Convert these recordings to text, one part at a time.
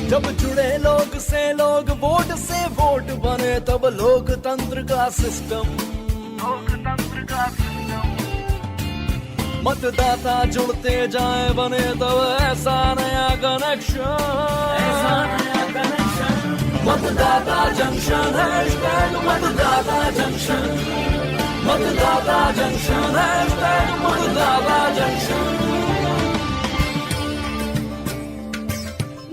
जब जुड़े लोग से लोग, वोट से वोट बने, तब लोकतंत्र का सिस्टम। मतदाता जुड़ते जाए बने तब ऐसा नया कनेक्शन। मतदाता जंक्शन, हैशटैग मतदाता जंक्शन। मतदाता जंक्शन, हैशटैग मतदाता जंक्शन।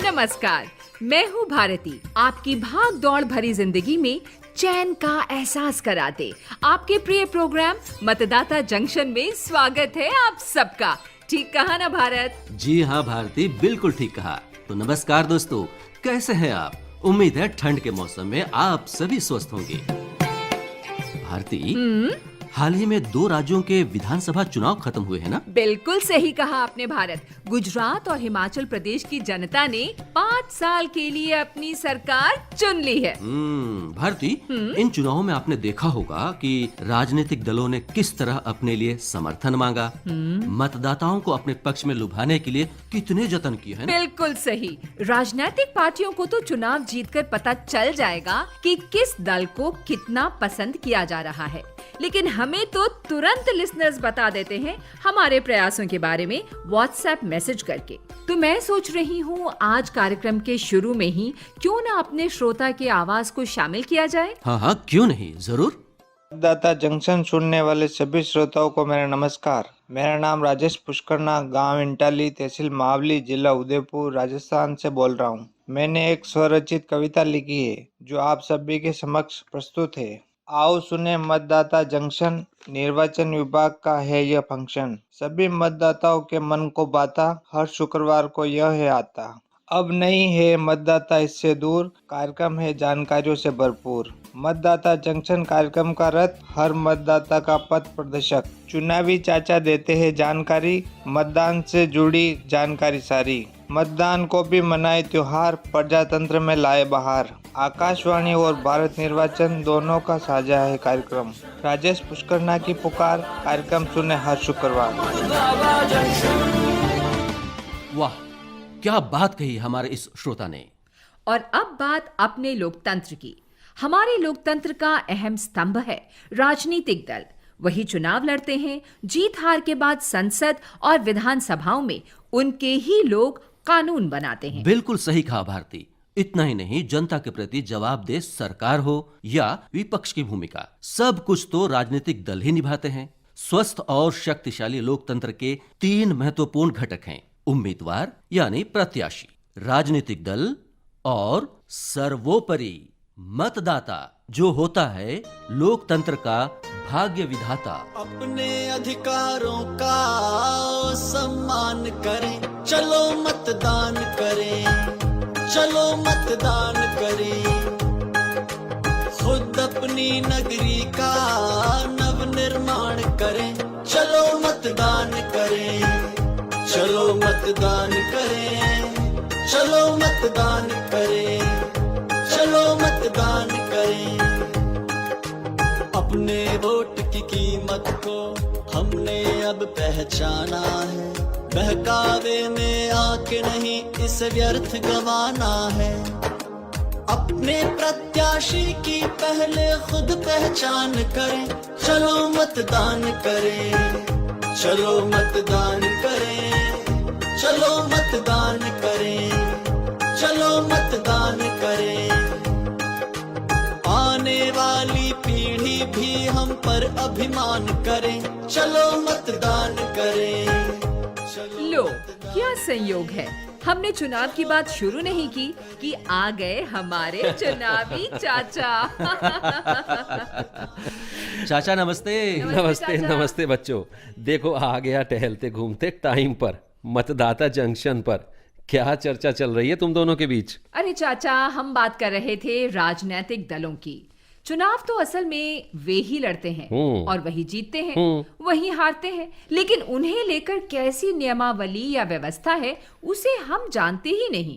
नमस्कार, मैं हूँ भारती। आपकी भाग दौड़ भरी जिंदगी में चैन का एहसास कराते आपके प्रिय प्रोग्राम मतदाता जंक्शन में स्वागत है आप सबका। ठीक कहा ना भारत? जी हाँ भारती, बिल्कुल ठीक कहा। तो नमस्कार दोस्तों, कैसे हैं आप? उम्मीद है ठंड के मौसम में आप सभी स्वस्थ होंगे। भारती, हाल ही में 2 राज्यों के विधानसभा चुनाव खत्म हुए हैं ना? बिल्कुल सही कहा आपने भारत। गुजरात और हिमाचल प्रदेश की जनता ने 5 साल के लिए अपनी सरकार चुन ली है। भारती, इन चुनावों में आपने देखा होगा कि राजनीतिक दलों ने किस तरह अपने लिए समर्थन मांगा, मतदाताओं को अपने पक्ष में लुभाने के लिए कितने जतन किए हैं। बिल्कुल सही। राजनीतिक पार्टियों को तो चुनाव जीतकर पता चल जाएगा कि किस दल को कितना पसंद किया जा रहा है, लेकिन हमें तो तुरंत लिसनर्स बता देते हैं हमारे प्रयासों के बारे में व्हाट्सएप मैसेज करके। तो मैं सोच रही हूँ आज कार्यक्रम के शुरू में ही क्यों ना अपने श्रोता की आवाज को शामिल किया जाए। हाँ, क्यों नहीं, जरूर। मतदाता जंक्शन सुनने वाले सभी श्रोताओं को मेरा नमस्कार। मेरा नाम राजेश पुष्करना, गांव इंटाली, तहसील मावली, जिला उदयपुर, राजस्थान से बोल रहा हूँ। मैंने एक स्वरचित कविता लिखी है जो आप सभी के समक्ष प्रस्तुत है। आओ सुने मतदाता जंक्शन, निर्वाचन विभाग का है यह फंक्शन। सभी मतदाताओं के मन को बाता, हर शुक्रवार को यह है आता। अब नहीं है मतदाता इससे दूर, कार्यक्रम है जानकारियों से भरपूर। मतदाता जंक्शन कार्यक्रम का रथ, हर मतदाता का पथ प्रदर्शक। चुनावी चाचा देते हैं जानकारी, मतदान से जुड़ी जानकारी सारी। मतदान को भी मनाए त्योहार, प्रजातंत्र में लाए बहार। आकाशवाणी और भारत निर्वाचन दोनों का साझा है कार्यक्रम। राजेश पुष्करना की पुकार, कार्यक्रम सुने हर शुक्रवार। वाह, क्या बात कही हमारे इस श्रोता ने। और अब बात अपने लोकतंत्र की। हमारे लोकतंत्र का अहम स्तंभ है राजनीतिक दल। वही चुनाव लड़ते हैं, जीत हार के बाद संसद और विधानसभाओं में उनके ही लोग कानून बनाते हैं। बिल्कुल सही कहा भारती। इतना ही नहीं, जनता के प्रति जवाबदेह सरकार हो या विपक्ष की भूमिका, सब कुछ तो राजनीतिक दल ही निभाते हैं। स्वस्थ और शक्तिशाली लोकतंत्र के 3 महत्वपूर्ण घटक हैं: उम्मीदवार यानी प्रत्याशी, राजनीतिक दल और सर्वोपरि मतदाता, जो होता है लोकतंत्र का भाग्य विधाता। अपने अधिकारों का सम्मान करें, चलो मतदान करें, चलो मतदान करें। खुद अपनी नगरी का नव निर्माण करें, चलो मतदान करें, चलो मतदान करें, चलो मतदान करें, चलो मतदान करें। अपने वोट की कीमत को हमने अब पहचाना है, बहकावे में आके नहीं इसे व्यर्थ गंवाना है। अपने प्रत्याशी की पहले खुद पहचान करें, चलो मतदान करें, चलो मतदान करें, चलो मतदान करें, चलो मतदान करें। आने वाली पीढ़ी भी हम पर अभिमान करें, चलो मतदान करें। लो, क्या संयोग है, हमने चुनाव की बात शुरू नहीं की कि आ गए हमारे चुनावी चाचा। चाचा नमस्ते। नमस्ते चाचा। नमस्ते बच्चों, देखो आ गया टहलते घूमते टाइम पर, मतदाता जंक्शन पर। क्या चर्चा चल रही है तुम दोनों के बीच? अरे चाचा, हम बात कर रहे थे राजनीतिक दलों की। चुनाव तो असल में वे ही लड़ते हैं और वही जीतते हैं, वही हारते हैं, लेकिन उन्हें लेकर कैसी नियमावली या व्यवस्था है उसे हम जानते ही नहीं।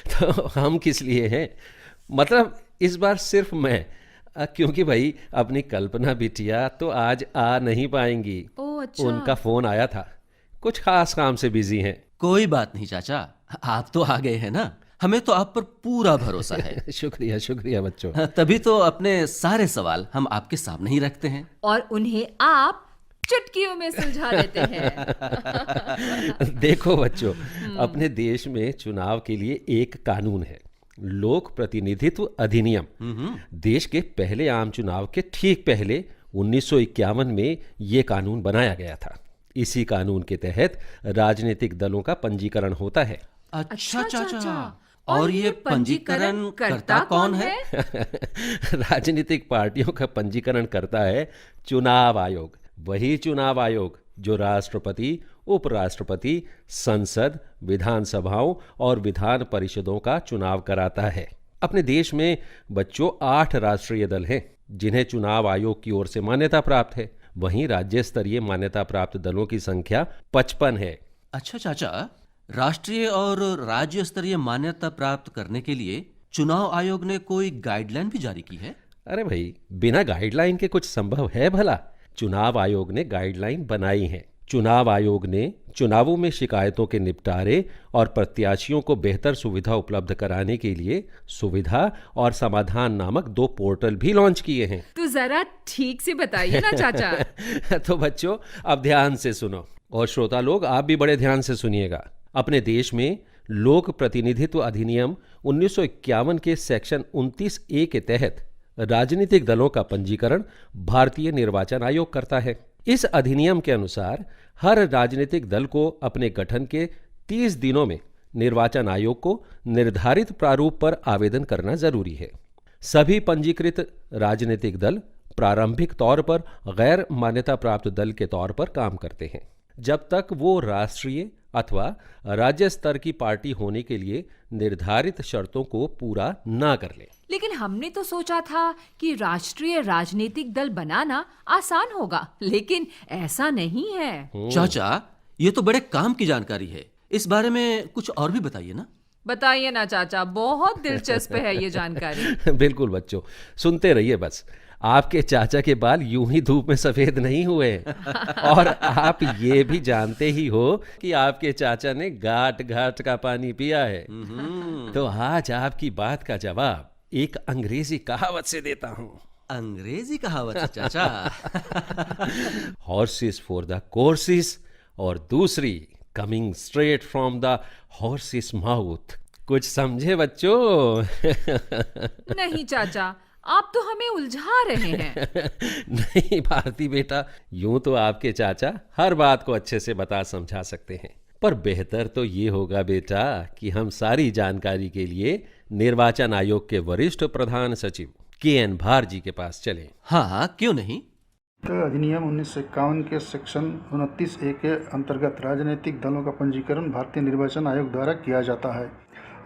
तो हम किस लिए हैं? मतलब इस बार सिर्फ मैं, क्योंकि भाई अपनी कल्पना बिटिया तो आज आ नहीं पाएंगी। ओह अच्छा। उनका फोन आया था, कुछ खास काम से बिजी हैं। कोई बात नहीं चाचा, आप तो आ गए हैं ना, हमें तो आप पर पूरा भरोसा है। शुक्रिया शुक्रिया बच्चों। तभी तो अपने सारे सवाल हम आपके सामने ही रखते हैं और उन्हें आप चुटकियों में सुलझा लेते हैं। देखो बच्चों, अपने देश में चुनाव के लिए एक कानून है, लोक प्रतिनिधित्व अधिनियम। देश के पहले आम चुनाव के ठीक पहले 1951 में ये कानून बनाया गया था। इसी कानून के तहत राजनीतिक दलों का पंजीकरण होता है। अच्छा चाचा, और ये पंजीकरण करता कौन है? राजनीतिक पार्टियों का पंजीकरण करता है चुनाव आयोग। वही चुनाव आयोग जो राष्ट्रपति, उपराष्ट्रपति, संसद, विधानसभाओं और विधान परिषदों का चुनाव कराता है। अपने देश में बच्चों 8 राष्ट्रीय दल हैं जिन्हें चुनाव आयोग की ओर से मान्यता प्राप्त है। वहीं राज्य स्तरीय मान्यता प्राप्त दलों की संख्या 55 है। अच्छा चाचा, राष्ट्रीय और राज्य स्तरीय मान्यता प्राप्त करने के लिए चुनाव आयोग ने कोई गाइडलाइन भी जारी की है? अरे भाई, बिना गाइडलाइन के कुछ संभव है भला? चुनाव आयोग ने गाइडलाइन बनाई है। चुनाव आयोग ने चुनावों में शिकायतों के निपटारे और प्रत्याशियों को बेहतर सुविधा उपलब्ध कराने के लिए सुविधा और समाधान नामक 2 पोर्टल भी लॉन्च किए हैं। तो जरा ठीक से बताइए ना चाचा। तो बच्चों, अब ध्यान से सुनो, और श्रोता लोग आप भी बड़े ध्यान से सुनिएगा। अपने देश में लोक प्रतिनिधित्व अधिनियम 1951 के सेक्शन 29A के तहत राजनीतिक दलों का पंजीकरण भारतीय निर्वाचन आयोग करता है। इस अधिनियम के अनुसार हर राजनीतिक दल को अपने गठन के 30 दिनों में निर्वाचन आयोग को निर्धारित प्रारूप पर आवेदन करना जरूरी है। सभी पंजीकृत राजनीतिक दल प्रारंभिक तौर पर गैर मान्यता प्राप्त दल के तौर पर काम करते हैं, जब तक वो राष्ट्रीय अथवा राज्य स्तर की पार्टी होने के लिए निर्धारित शर्तों को पूरा ना कर ले। लेकिन हमने तो सोचा था कि राष्ट्रीय राजनीतिक दल बनाना आसान होगा, लेकिन ऐसा नहीं है। चाचा, ये तो बड़े काम की जानकारी है। इस बारे में कुछ और भी बताइए ना। बताइए ना चाचा, बहुत दिलचस्प है ये जानकारी। बिल्कुल बच्चों, सुनते रहिए बस। आपके चाचा के बाल यूं ही धूप में सफेद नहीं हुए। और आप ये भी जानते ही हो कि आपके चाचा ने घाट घाट का पानी पिया है। तो आज आपकी बात का जवाब एक अंग्रेजी कहावत से देता हूं। अंग्रेजी कहावत है चाचा? हॉर्सेस फॉर द कोर्सेस, और दूसरी coming straight from the horses mouth. कुछ समझे बच्चों? नहीं चाचा, आप तो हमें उलझा रहे हैं। नहीं भारती बेटा, यूं तो आपके चाचा हर बात को अच्छे से बता समझा सकते हैं, पर बेहतर तो ये होगा बेटा कि हम सारी जानकारी के लिए निर्वाचन आयोग के वरिष्ठ प्रधान सचिव KN भार जी के पास चलें। हाँ, क्यों नहीं। अधिनियम 1951 के सेक्शन 29A के अंतर्गत राजनीतिक दलों का पंजीकरण भारतीय निर्वाचन आयोग द्वारा किया जाता है।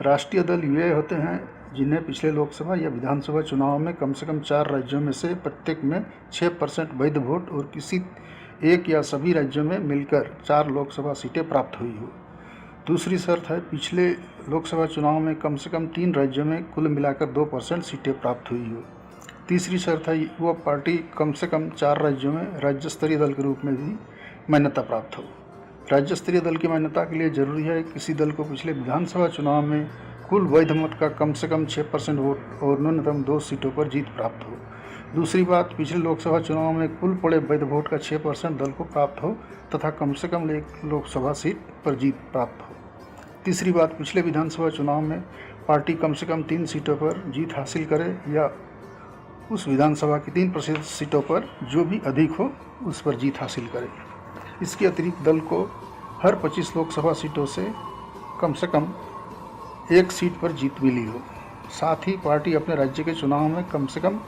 राष्ट्रीय दल वे होते हैं जिन्हें पिछले लोकसभा या विधानसभा चुनाव में कम से कम 4 राज्यों में से प्रत्येक में 6% वैध वोट और किसी एक या सभी राज्यों में मिलकर 4 लोकसभा सीटें प्राप्त हुई हो। दूसरी शर्त है पिछले लोकसभा चुनाव में कम से कम 3 राज्यों में कुल मिलाकर 2% सीटें प्राप्त हुई हो। तीसरी शर्त है वह पार्टी कम से कम 4 राज्यों में राज्य स्तरीय दल के रूप में भी मान्यता प्राप्त हो। राज्य स्तरीय दल की मान्यता के लिए जरूरी है किसी दल को पिछले विधानसभा चुनाव में कुल वैध मत का कम से कम 6% वोट और न्यूनतम 2 सीटों पर जीत प्राप्त हो। दूसरी बात, पिछले लोकसभा चुनाव में कुल पड़े वैध वोट का 6% दल को प्राप्त हो तथा कम से कम 1 लोकसभा सीट पर जीत प्राप्त हो। तीसरी बात, पिछले विधानसभा चुनाव में पार्टी कम से कम 3 सीटों पर जीत हासिल करे या उस विधानसभा की 3% सीटों पर जो भी अधिक हो उस पर जीत हासिल करे। इसके अतिरिक्त दल को हर 25 लोकसभा सीटों से कम 1 सीट पर जीत मिली हो। साथ ही पार्टी अपने राज्य के चुनाव में कम से कम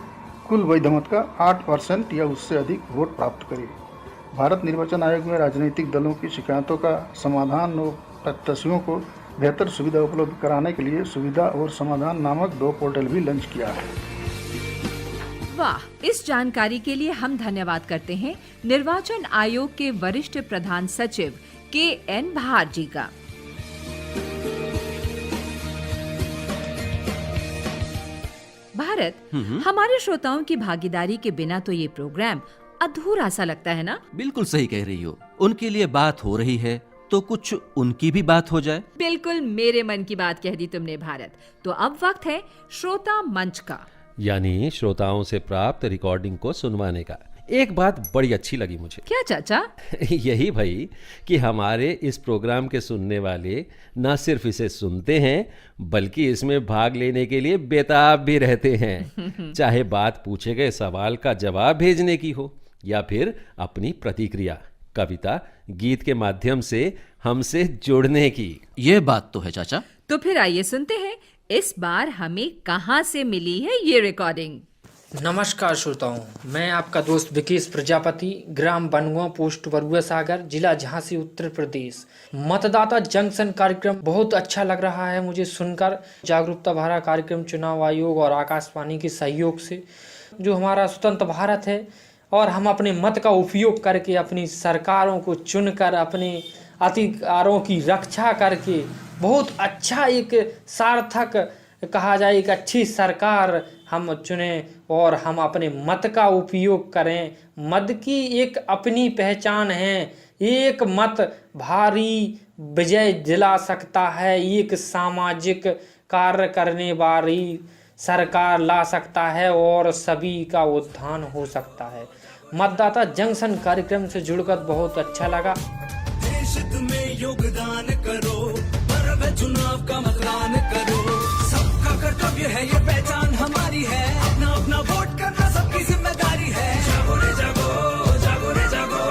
कुल वैध मत का 8% या उससे अधिक वोट प्राप्त करे। भारत निर्वाचन आयोग में राजनीतिक दलों की शिकायतों का समाधान और प्रत्याशियों को बेहतर सुविधा उपलब्ध कराने के लिए सुविधा और समाधान नामक 2 पोर्टल भी लॉन्च किया है। वाह, इस जानकारी के लिए हम धन्यवाद करते हैं निर्वाचन आयोग के वरिष्ठ प्रधान सचिव KN भार जी का। भारत, हमारे श्रोताओं की भागीदारी के बिना तो ये प्रोग्राम अधूरा सा लगता है ना? बिल्कुल सही कह रही हो। उनके लिए बात हो रही है, तो कुछ उनकी भी बात हो जाए। बिल्कुल मेरे मन की बात कह दी तुमने भारत। तो अब वक्त है श्रोता मंच का, यानी श्रोताओं से प्राप्त रिकॉर्डिंग को सुनवाने का। एक बात बड़ी अच्छी लगी मुझे। क्या चाचा? यही भाई कि हमारे इस प्रोग्राम के सुनने वाले न सिर्फ इसे सुनते हैं बल्कि इसमें भाग लेने के लिए बेताब भी रहते हैं, चाहे बात पूछे गए सवाल का जवाब भेजने की हो या फिर अपनी प्रतिक्रिया, कविता, गीत के माध्यम से हमसे जुड़ने की। ये बात तो है चाचा। तो फिर आइए सुनते हैं इस बार हमें कहां से मिली है ये रिकॉर्डिंग। नमस्कार श्रोताओं, मैं आपका दोस्त विकेश प्रजापति, ग्राम बनगुआ, पोस्ट बरुआ सागर, जिला झांसी, उत्तर प्रदेश। मतदाता जंक्शन कार्यक्रम बहुत अच्छा लग रहा है मुझे सुनकर। जागरूकता भरा कार्यक्रम चुनाव आयोग और आकाशवाणी के सहयोग से, जो हमारा स्वतंत्र भारत है और हम अपने मत का उपयोग करके अपनी सरकारों को चुनकर अपने अधिकारों की रक्षा करके बहुत अच्छा एक सार्थक कहा जाए एक अच्छी सरकार हम चुने और हम अपने मत का उपयोग करें। मत की एक अपनी पहचान है, एक मत भारी विजय दिला सकता है, एक सामाजिक कार्य करने वाली सरकार ला सकता है और सभी का उत्थान हो सकता है। मतदाता जंक्शन कार्यक्रम से जुड़कर बहुत अच्छा लगा। देश में योगदान करो, पर्व चुनाव का मतदान करो, सबका कर्तव्य है ये पहचान हमारी है, अपना अपना वोट करना सबकी जिम्मेदारी है। जागो रे जागो, जागो रे जागो,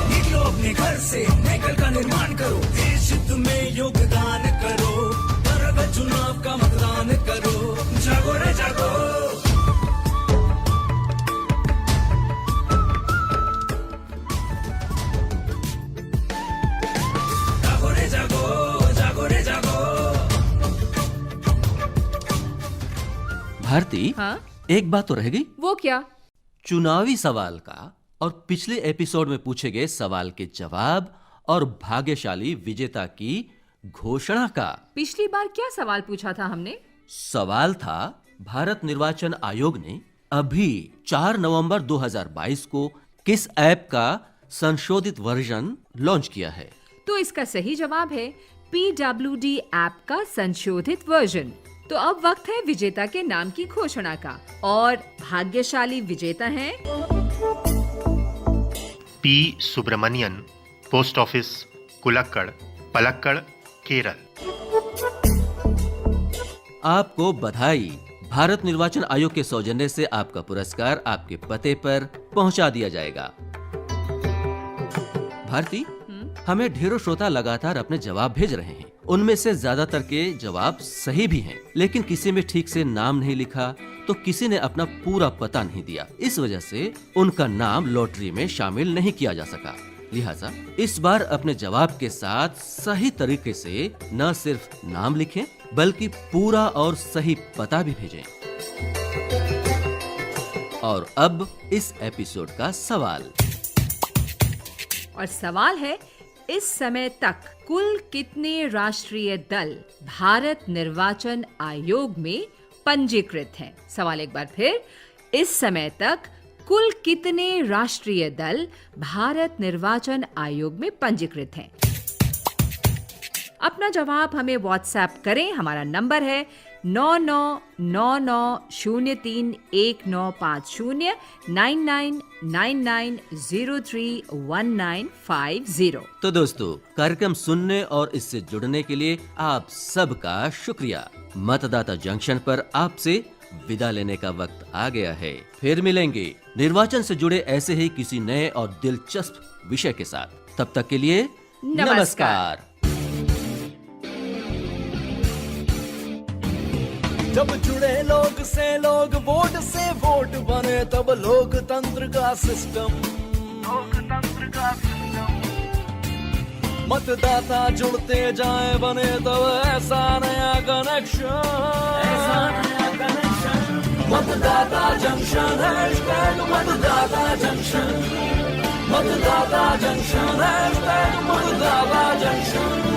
निकलो अपने घर से, नए कल का निर्माण करो। देश में योगदान करो, पर्व चुनाव का मतदान करो, जागो रे जागो। भारती, हाँ? एक बात तो रह गई। वो क्या? चुनावी सवाल का और पिछले एपिसोड में पूछे गए सवाल के जवाब और भाग्यशाली विजेता की घोषणा का। पिछली बार क्या सवाल पूछा था हमने? सवाल था, भारत निर्वाचन आयोग ने अभी 4 नवंबर 2022 को किस ऐप का संशोधित वर्जन लॉन्च किया है? तो इसका सही जवाब है PWD ऐप का संशोधित वर्जन। तो अब वक्त है विजेता के नाम की घोषणा का और भाग्यशाली विजेता हैं P Subramanian, post office Kulakkad, Palakkad, Kerala. आपको बधाई। भारत निर्वाचन आयोग के सौजन्य से आपका पुरस्कार आपके पते पर पहुंचा दिया जाएगा। भारती, हमें ढेरों श्रोता लगातार अपने जवाब भेज रहे हैं। उनमें से ज्यादातर के जवाब सही भी हैं, लेकिन किसी में ठीक से नाम नहीं लिखा तो किसी ने अपना पूरा पता नहीं दिया। इस वजह से उनका नाम लॉटरी में शामिल नहीं किया जा सका। लिहाजा इस बार अपने जवाब के साथ सही तरीके से न सिर्फ नाम लिखें बल्कि पूरा और सही पता भी भेजें। और अब इस एपिसोड का सवाल। और सवाल है, इस समय तक कुल कितने राष्ट्रीय दल भारत निर्वाचन आयोग में पंजीकृत हैं? सवाल एक बार फिर, इस समय तक कुल कितने राष्ट्रीय दल भारत निर्वाचन आयोग में पंजीकृत हैं? अपना जवाब हमें व्हाट्सएप करें। हमारा नंबर है 9999031950 9999031950। तो दोस्तों, कार्यक्रम सुनने और इससे जुड़ने के लिए आप सबका शुक्रिया। मतदाता जंक्शन पर आपसे विदा लेने का वक्त आ गया है। फिर मिलेंगे निर्वाचन से जुड़े ऐसे ही किसी नए और दिलचस्प विषय के साथ। तब तक के लिए नमस्कार। जब जुड़े लोग से लोग, वोट से वोट बने, तब लोकतंत्र का सिस्टम मतदाता जुड़ते जाए बने, तब ऐसा नया कनेक्शन मतदाता जंक्शन, मतदाता जंक्शन, मतदाता जंक्शन, मतदाता जंक्शन।